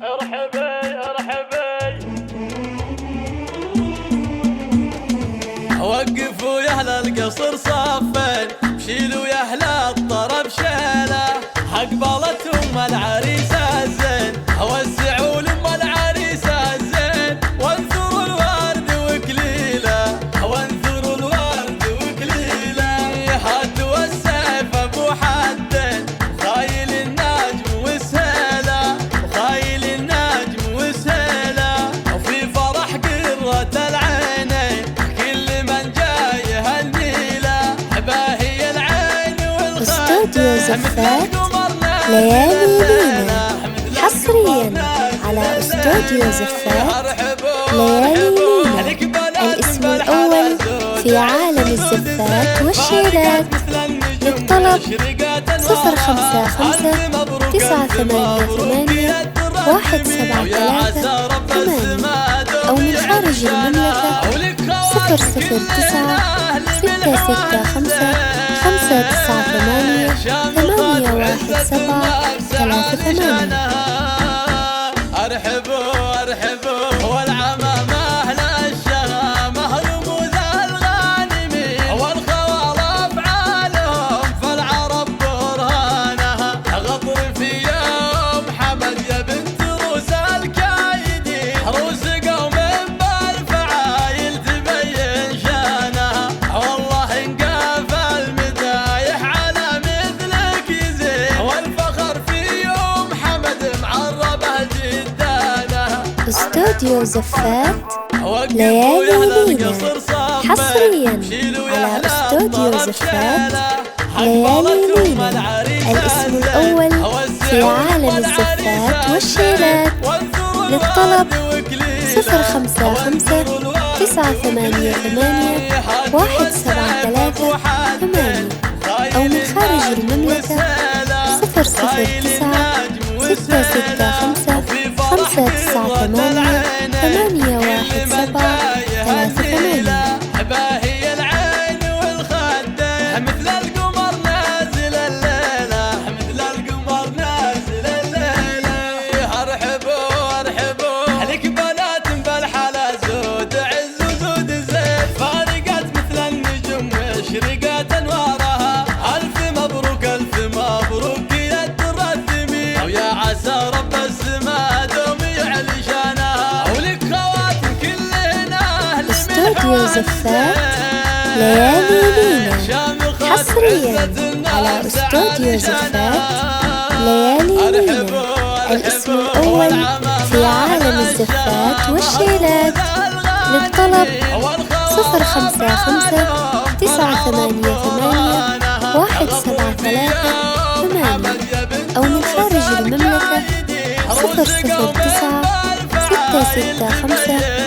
ارحبي ارحبي. وقفوا يا اهل القصر صفين، شيلوا يا اهل الطرب شيله، اقبلتهم العريسه الزين، وسعوا لام العريسه الزين، وانثروا الورد وكليله، وانثروا الورد وكليله. هاتوا السيف ابو حدين، خايل النجم وسهيله، وخايل النجم وسهيله، وفي فرح قرة العينين كل من جاي هالنيله، باهي العين استوديو زفات ليالي لينا، حصريا على استوديو زفات ليالي لينا، الاسم الأول في عالم الزفات والشيلات. للطلب 054-988-173-8 أو من خارج المملكة 009-665-598-817-38. ارحبوا ارحبوا والعمام اهل الشهامه، رموز الغانمين والخوال افعالهم، فالعرب برهانها غطر في يوم حمد يا بنت روس الكايدين، روس قوم بالفعايل تبين شانها، والله انقاف المدايح على مثلك يزين، والفخر في يوم حمد معربه جدانها. استوديو زفات ليالي لينا، حصريا على استوديو زفات ليالي لينا، الاسم الأول في عالم الزفات والشيلات. للطلب 055-988-173-8 أو من خارج المملكة 009-665-598-817-38. باهي العين والخدين، مثل القمر نازل الليلة، مثل القمر نازل الليلة. ارحبوا ارحبوا لك بنات بالحلا زود عز وزود زين، فارقت مثل النجم واشرقت انوارها، الف مبروك الف مبروك يا الدرة الثمين، ويا عسى رب السما دوم يعلي شانها، ولك خواتم كلهن اهل استوديو زفات ليالي لينا، حصريا على استوديو زفات ليالي لينا، الاسم الأول في عالم الزفات والشيلات. للطلب 055-988-173-8 أو من خارج المملكة 009-665